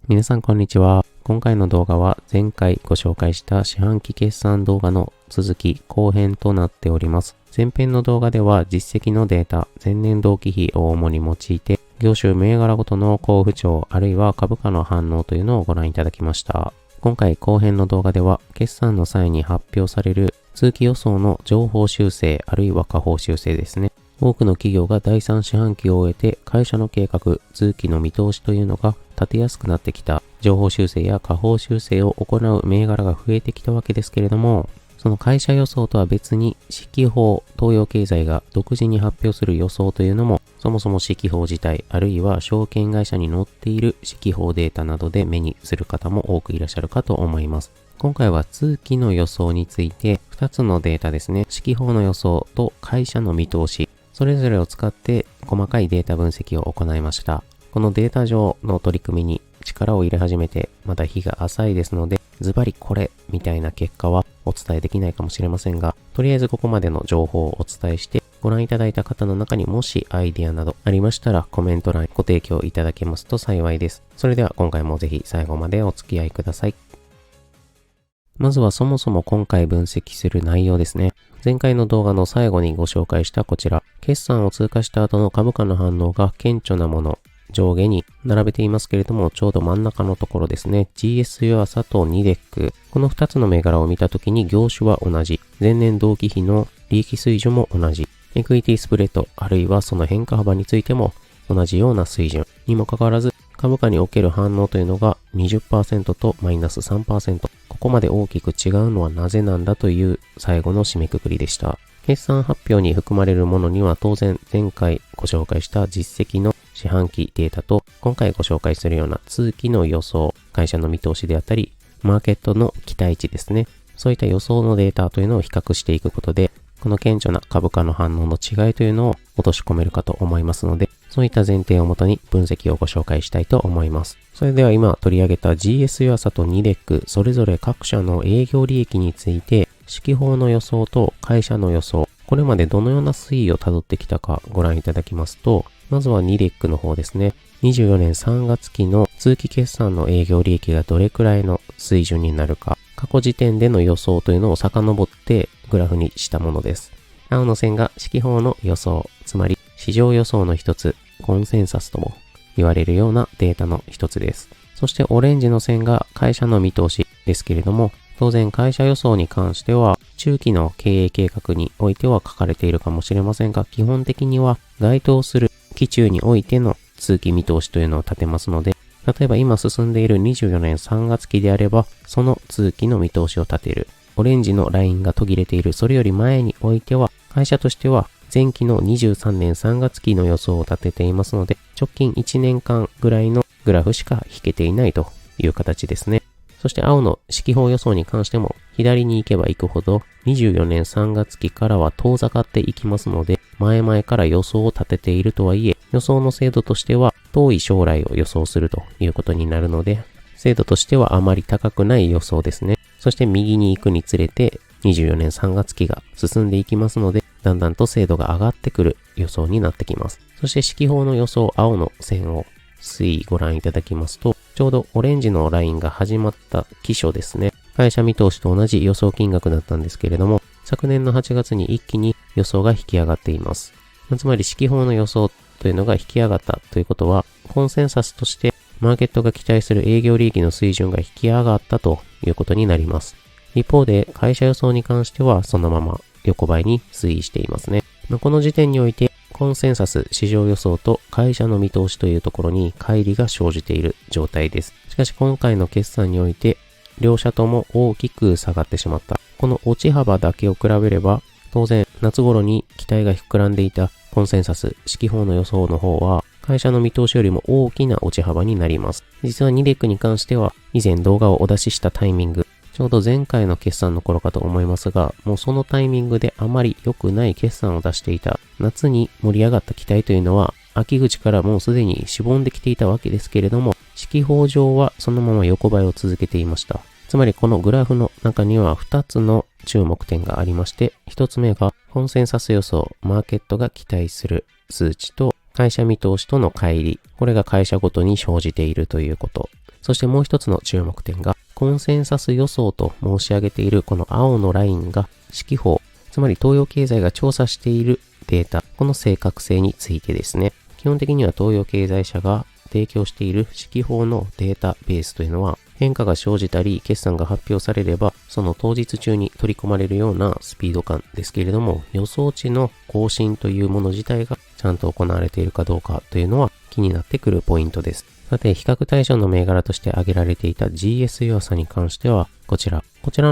皆さんこんにちは。今回の動画は前回ご紹介した四半期決算動画の続き後編となっております。前編の動画では実績のデータ、前年同期比を主に用いて、業種銘柄ごとの好不調あるいは株価の反応というのをご覧いただきました。今回後編の動画では決算の際に発表される通期予想の上方修正あるいは下方修正ですね。多くの企業が第3四半期を終えて会社の計画、通期の見通しというのが立てやすくなってきた上方修正や下方修正を行う銘柄が増えてきたわけですけれども、その会社予想とは別に四季報、東洋経済が独自に発表する予想というのも、そもそも四季報自体あるいは証券会社に載っている四季報データなどで目にする方も多くいらっしゃるかと思います。今回は通期の予想について2つのデータですね、四季報の予想と会社の見通し、それぞれを使って細かいデータ分析を行いました。このデータ上の取り組みに力を入れ始めてまだ日が浅いですので、ズバリこれみたいな結果はお伝えできないかもしれませんが、とりあえずここまでの情報をお伝えして、ご覧いただいた方の中にもしアイディアなどありましたらコメント欄にご提供いただけますと幸いです。それでは今回もぜひ最後までお付き合いください。まずはそもそも今回分析する内容ですね。前回の動画の最後にご紹介したこちら、決算を通過した後の株価の反応が顕著なもの、上下に並べていますけれども、ちょうど真ん中のところですね。GS ユアサとニデック。この2つの銘柄を見たときに業種は同じ。前年同期比の利益水準も同じ。エクイティスプレッド、あるいはその変化幅についても同じような水準。にもかかわらず、株価における反応というのが 20% とマイナス 3%。ここまで大きく違うのはなぜなんだという最後の締めくくりでした。決算発表に含まれるものには当然前回ご紹介した実績の四半期データと今回ご紹介するような通期の予想、会社の見通しであったり、マーケットの期待値ですね。そういった予想のデータというのを比較していくことで、この顕著な株価の反応の違いというのを落とし込めるかと思いますので、そういった前提をもとに分析をご紹介したいと思います。それでは今取り上げた GS ユアサとニデック、それぞれ各社の営業利益について、四季報の予想と会社の予想、これまでどのような推移をたどってきたかご覧いただきますと、まずはニデックの方ですね。24年3月期の通期決算の営業利益がどれくらいの水準になるか、過去時点での予想というのを遡ってグラフにしたものです。青の線が四季報の予想、つまり市場予想の一つ、コンセンサスとも言われるようなデータの一つです。そしてオレンジの線が会社の見通しですけれども、当然会社予想に関しては中期の経営計画においては書かれているかもしれませんが、基本的には該当する期中においての通期見通しというのを立てますので、例えば今進んでいる24年3月期であれば、その通期の見通しを立てる。オレンジのラインが途切れているそれより前においては、会社としては前期の23年3月期の予想を立てていますので、直近1年間ぐらいのグラフしか引けていないという形ですね。そして青の四季報予想に関しても、左に行けば行くほど24年3月期からは遠ざかっていきますので、前々から予想を立てているとはいえ、予想の精度としては遠い将来を予想するということになるので、精度としてはあまり高くない予想ですね。そして右に行くにつれて24年3月期が進んでいきますので、だんだんと精度が上がってくる予想になってきます。そして四季報の予想、青の線を推移ご覧いただきますと、ちょうどオレンジのラインが始まった期初ですね。会社見通しと同じ予想金額だったんですけれども、昨年の8月に一気に予想が引き上がっています。つまり四季報の予想というのが引き上がったということは、コンセンサスとしてマーケットが期待する営業利益の水準が引き上がったということになります。一方で会社予想に関してはそのまま横ばいに推移していますね。この時点においてコンセンサス、市場予想と会社の見通しというところに乖離が生じている状態です。しかし今回の決算において両社とも大きく下がってしまった。この落ち幅だけを比べれば当然夏頃に期待が膨らんでいたコンセンサス、四季報の予想の方は会社の見通しよりも大きな落ち幅になります。実はニデックに関しては以前動画をお出ししたタイミング、ちょうど前回の決算の頃かと思いますが、もうそのタイミングであまり良くない決算を出していた。夏に盛り上がった期待というのは、秋口からもうすでにしぼんできていたわけですけれども、四季報上はそのまま横ばいを続けていました。つまりこのグラフの中には2つの注目点がありまして、1つ目がコンセンサス予想、マーケットが期待する数値と会社見通しとの乖離。これが会社ごとに生じているということ。そしてもう一つの注目点が、コンセンサス予想と申し上げているこの青のラインが指揮法、つまり東洋経済が調査しているデータ、この正確性についてですね。基本的には東洋経済社が提供している指揮法のデータベースというのは、変化が生じたり決算が発表されれば、その当日中に取り込まれるようなスピード感ですけれども、予想値の更新というもの自体がちゃんと行われているかどうかというのは気になってくるポイントです。さて、比較対象の銘柄として挙げられていた GS ユアサに関しては、こちら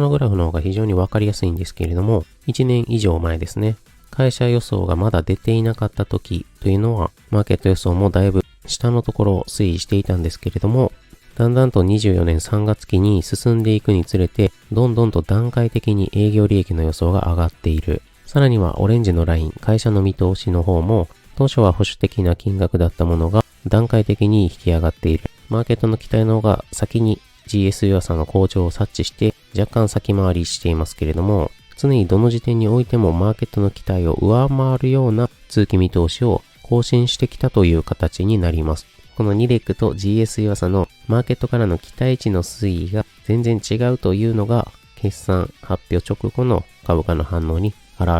のグラフの方が非常にわかりやすいんですけれども、1年以上前ですね。会社予想がまだ出ていなかった時というのは、マーケット予想もだいぶ下のところを推移していたんですけれども、だんだんと24年3月期に進んでいくにつれて、どんどんと段階的に営業利益の予想が上がっている。さらにはオレンジのライン、会社の見通しの方も、当初は保守的な金額だったものが段階的に引き上がっている。マーケットの期待の方が先に GS ユアサの好調を察知して若干先回りしていますけれども、常にどの時点においてもマーケットの期待を上回るような通期見通しを更新してきたという形になります。このニデックと GS ユアサのマーケットからの期待値の推移が全然違うというのが決算発表直後の株価の反応に現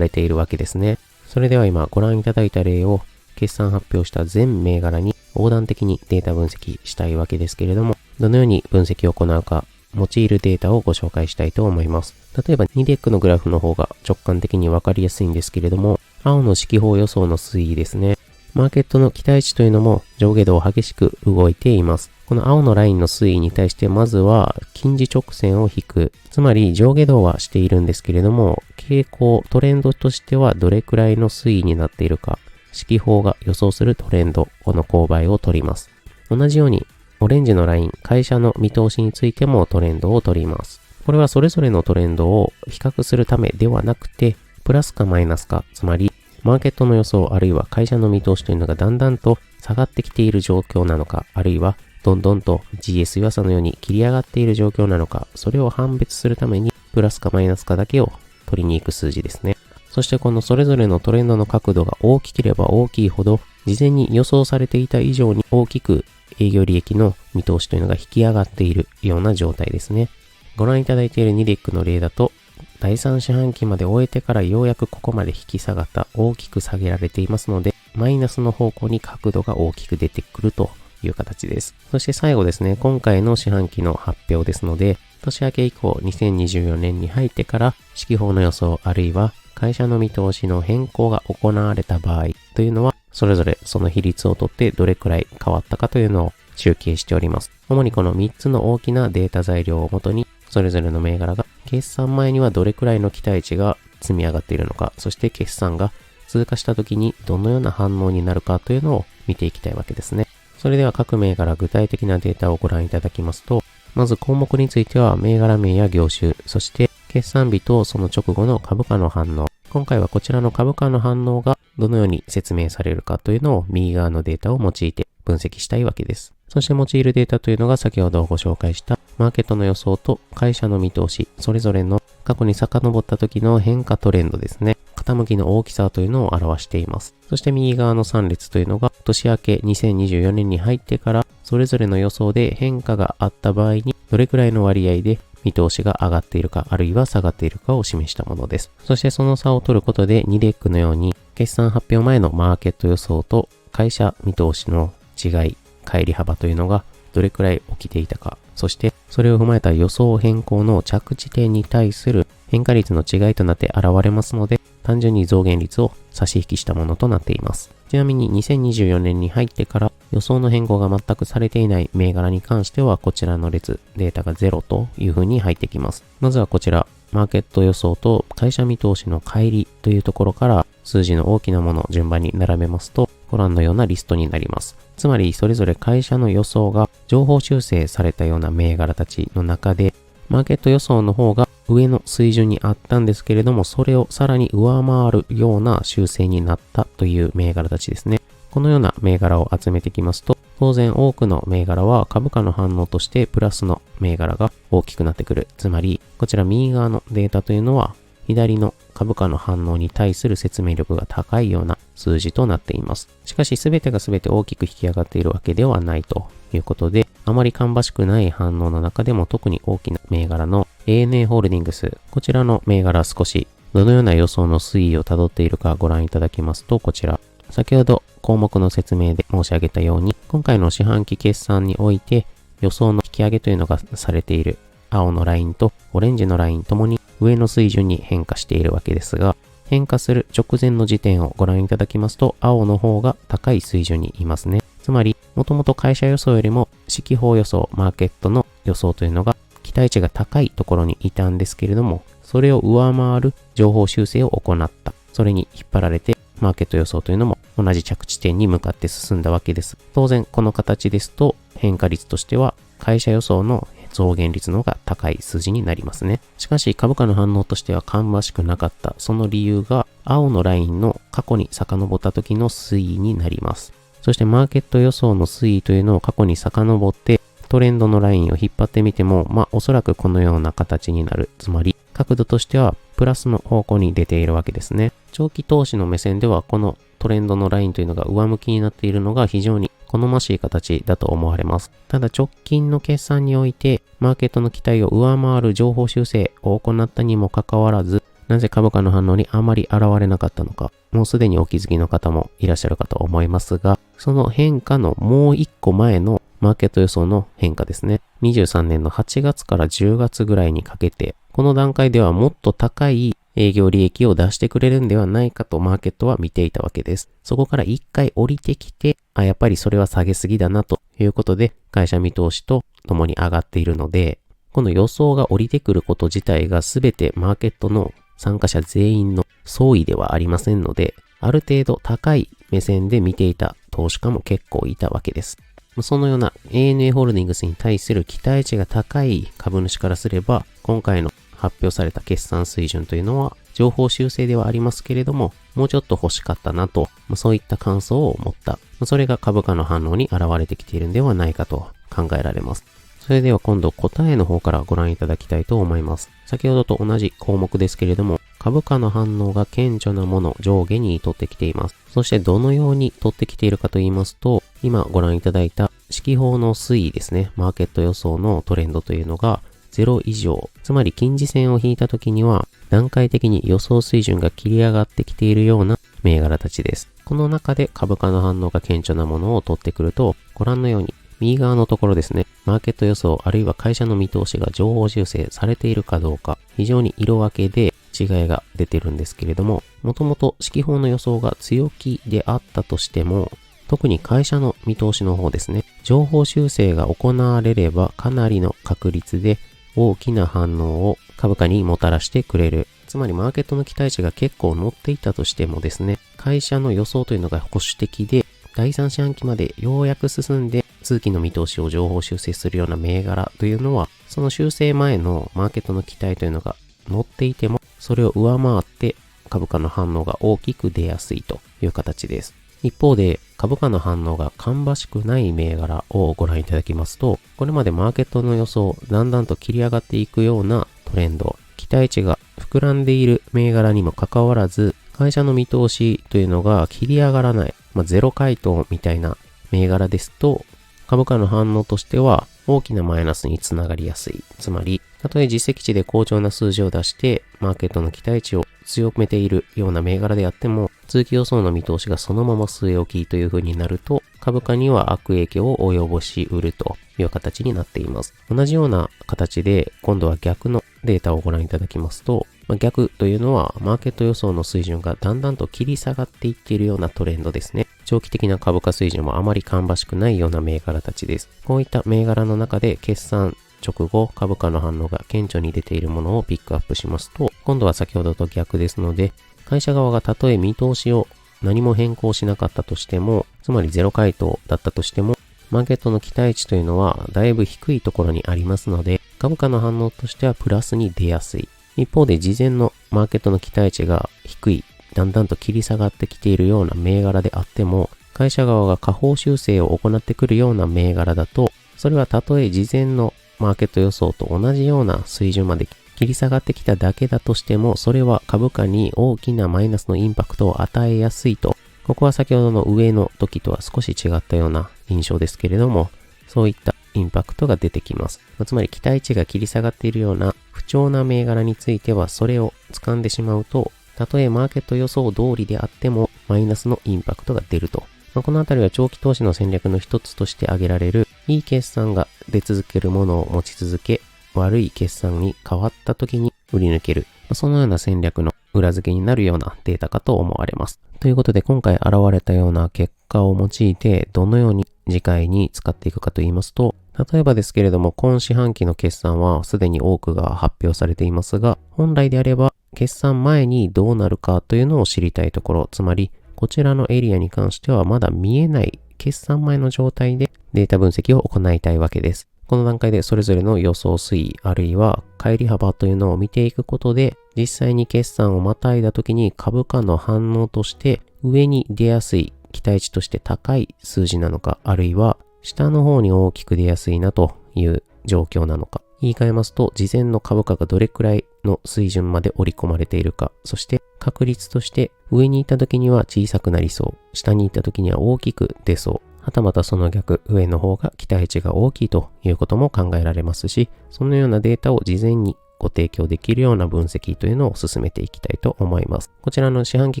れているわけですね。それでは今ご覧いただいた例を決算発表した全銘柄に横断的にデータ分析したいわけですけれども、どのように分析を行うか用いるデータをご紹介したいと思います。例えばニデックのグラフの方が直感的にわかりやすいんですけれども、青の指揮法予想の推移ですね。マーケットの期待値というのも上下動激しく動いています。この青のラインの推移に対してまずは近似直線を引く。つまり上下動はしているんですけれども、傾向、トレンドとしてはどれくらいの推移になっているか、指揮法が予想するトレンド、この勾配を取ります。同じようにオレンジのライン、会社の見通しについてもトレンドを取ります。これはそれぞれのトレンドを比較するためではなくて、プラスかマイナスか、つまりマーケットの予想あるいは会社の見通しというのがだんだんと下がってきている状況なのか、あるいはどんどんと GS ユアサのように切り上がっている状況なのか、それを判別するためにプラスかマイナスかだけを取りに行く数字ですね。そしてこのそれぞれのトレンドの角度が大きければ大きいほど、事前に予想されていた以上に大きく営業利益の見通しというのが引き上がっているような状態ですね。ご覧いただいているニデックの例だと、第3四半期まで終えてからようやくここまで引き下がった、大きく下げられていますので、マイナスの方向に角度が大きく出てくるという形です。そして最後ですね、今回の四半期の発表ですので、年明け以降2024年に入ってから指揮法の予想あるいは会社の見通しの変更が行われた場合というのは、それぞれその比率をとってどれくらい変わったかというのを集計しております。主にこの3つの大きなデータ材料をもとに、それぞれの銘柄が決算前にはどれくらいの期待値が積み上がっているのか、そして決算が通過した時にどのような反応になるかというのを見ていきたいわけですね。それでは各銘柄具体的なデータをご覧いただきますと、まず項目については銘柄名や業種、そして決算日とその直後の株価の反応。今回はこちらの株価の反応がどのように説明されるかというのを右側のデータを用いて分析したいわけです。そして用いるデータというのが先ほどご紹介したマーケットの予想と会社の見通し、それぞれの過去に遡った時の変化トレンドですね。傾きの大きさというのを表しています。そして右側の3列というのが年明け2024年に入ってからそれぞれの予想で変化があった場合にどれくらいの割合で見通しが上がっているかあるいは下がっているかを示したものです。そしてその差を取ることでニデックのように決算発表前のマーケット予想と会社見通しの違い、乖離幅というのがどれくらい起きていたか、そしてそれを踏まえた予想変更の着地点に対する変化率の違いとなって現れますので、単純に増減率を差し引きしたものとなっています。ちなみに2024年に入ってから予想の変更が全くされていない銘柄に関してはこちらの列、データが0という風に入ってきます。まずはこちら、マーケット予想と会社見通しの乖離というところから数字の大きなものを順番に並べますと、ご覧のようなリストになります。つまりそれぞれ会社の予想が情報修正されたような銘柄たちの中で、マーケット予想の方が上の水準にあったんですけれども、それをさらに上回るような修正になったという銘柄たちですね。このような銘柄を集めてきますと、当然多くの銘柄は株価の反応としてプラスの銘柄が大きくなってくる。つまり、こちら右側のデータというのは左の株価の反応に対する説明力が高いような数字となっています。しかし全てが全て大きく引き上がっているわけではないということで、あまり芳しくない反応の中でも特に大きな銘柄の ANA ホールディングス、こちらの銘柄少しどのような予想の推移をたどっているかご覧いただきますと、こちら。先ほど項目の説明で申し上げたように、今回の四半期決算において予想の引き上げというのがされている青のラインとオレンジのラインともに上の水準に変化しているわけですが、変化する直前の時点をご覧いただきますと、青の方が高い水準にいますね。つまり、もともと会社予想よりも指揮法予想、マーケットの予想というのが期待値が高いところにいたんですけれども、それを上回る情報修正を行った。それに引っ張られて、マーケット予想というのも同じ着地点に向かって進んだわけです。当然、この形ですと変化率としては会社予想の増減率の方が高い数字になりますね。しかし株価の反応としては芳しくなかった。その理由が青のラインの過去に遡った時の推移になります。そしてマーケット予想の推移というのを過去に遡ってトレンドのラインを引っ張ってみても、おそらくこのような形になる。つまり角度としてはプラスの方向に出ているわけですね。長期投資の目線ではこのトレンドのラインというのが上向きになっているのが非常に好ましい形だと思われます。ただ直近の決算においてマーケットの期待を上回る情報修正を行ったにもかかわらず、なぜ株価の反応にあまり現れなかったのか、もうすでにお気づきの方もいらっしゃるかと思いますが、その変化のもう一個前のマーケット予想の変化ですね。23年の8月から10月ぐらいにかけて、この段階ではもっと高い営業利益を出してくれるんではないかとマーケットは見ていたわけです。そこから一回降りてきて、やっぱりそれは下げすぎだなということで、会社見通しと共に上がっているので、この予想が降りてくること自体が全てマーケットの参加者全員の総意ではありませんので、ある程度高い目線で見ていた投資家も結構いたわけです。そのような ANA ホールディングスに対する期待値が高い株主からすれば、今回の発表された決算水準というのは情報修正ではありますけれども、もうちょっと欲しかったなと、そういった感想を持った。それが株価の反応に現れてきているんではないかと考えられます。それでは今度答えの方からご覧いただきたいと思います。先ほどと同じ項目ですけれども、株価の反応が顕著なもの上下に取ってきています。そしてどのように取ってきているかと言いますと、今ご覧いただいた指揮法の推移ですね。マーケット予想のトレンドというのが0以上。つまり近似線を引いた時には段階的に予想水準が切り上がってきているような銘柄たちです。この中で株価の反応が顕著なものを取ってくると、ご覧のように右側のところですね、マーケット予想あるいは会社の見通しが情報修正されているかどうか、非常に色分けで違いが出てるんですけれども、もともと指揮法の予想が強気であったとしても、特に会社の見通しの方ですね、情報修正が行われればかなりの確率で大きな反応を株価にもたらしてくれる。つまりマーケットの期待値が結構乗っていたとしてもですね、会社の予想というのが保守的で、第3四半期までようやく進んで通期の見通しを情報修正するような銘柄というのは、その修正前のマーケットの期待というのが乗っていても、それを上回って株価の反応が大きく出やすいという形です。一方で株価の反応が芳しくない銘柄をご覧いただきますと、これまでマーケットの予想だんだんと切り上がっていくようなトレンド、期待値が膨らんでいる銘柄にもかかわらず、会社の見通しというのが切り上がらない、ゼロ回答みたいな銘柄ですと、株価の反応としては大きなマイナスにつながりやすい。つまり、たとえ実績値で好調な数字を出して、マーケットの期待値を強めているような銘柄であっても、通期予想の見通しがそのまま据え置きという風になると、株価には悪影響を及ぼしうるという形になっています。同じような形で、今度は逆のデータをご覧いただきますと、逆というのはマーケット予想の水準がだんだんと切り下がっていっているようなトレンドですね。長期的な株価水準もあまり芳しくないような銘柄たちです。こういった銘柄の中で決算直後株価の反応が顕著に出ているものをピックアップしますと、今度は先ほどと逆ですので、会社側がたとえ見通しを何も変更しなかったとしても、つまりゼロ回答だったとしても、マーケットの期待値というのはだいぶ低いところにありますので、株価の反応としてはプラスに出やすい。一方で事前のマーケットの期待値が低い、だんだんと切り下がってきているような銘柄であっても、会社側が下方修正を行ってくるような銘柄だと、それはたとえ事前のマーケット予想と同じような水準まで切り下がってきただけだとしても、それは株価に大きなマイナスのインパクトを与えやすいと。ここは先ほどの上の時とは少し違ったような印象ですけれども、そういったインパクトが出てきます。つまり期待値が切り下がっているような不調な銘柄については、それを掴んでしまうと、たとえマーケット予想通りであってもマイナスのインパクトが出ると。このあたりは長期投資の戦略の一つとして挙げられる、いい決算が出続けるものを持ち続け、悪い決算に変わった時に売り抜ける。そのような戦略の裏付けになるようなデータかと思われます。ということで今回現れたような結果を用いてどのように次回に使っていくかと言いますと、例えばですけれども今四半期の決算はすでに多くが発表されていますが、本来であれば決算前にどうなるかというのを知りたいところ、つまりこちらのエリアに関してはまだ見えない決算前の状態でデータ分析を行いたいわけです。この段階でそれぞれの予想推移あるいは乖離幅というのを見ていくことで、実際に決算をまたいだ時に株価の反応として上に出やすい期待値として高い数字なのか、あるいは下の方に大きく出やすいなという状況なのか。言い換えますと、事前の株価がどれくらいの水準まで織り込まれているか、そして確率として上に行った時には小さくなりそう、下に行った時には大きく出そう、はたまたその逆、上の方が期待値が大きいということも考えられますし、そのようなデータを事前にご提供できるような分析というのを進めていきたいと思います。こちらの四半期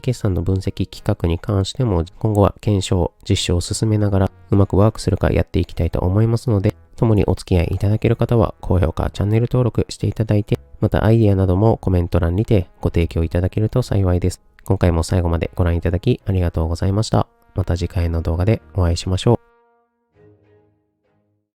決算の分析企画に関しても、今後は検証、実証を進めながらうまくワークするかやっていきたいと思いますので、共にお付き合いいただける方は高評価、チャンネル登録していただいて、またアイディアなどもコメント欄にてご提供いただけると幸いです。今回も最後までご覧いただきありがとうございました。また次回の動画でお会いしましょう。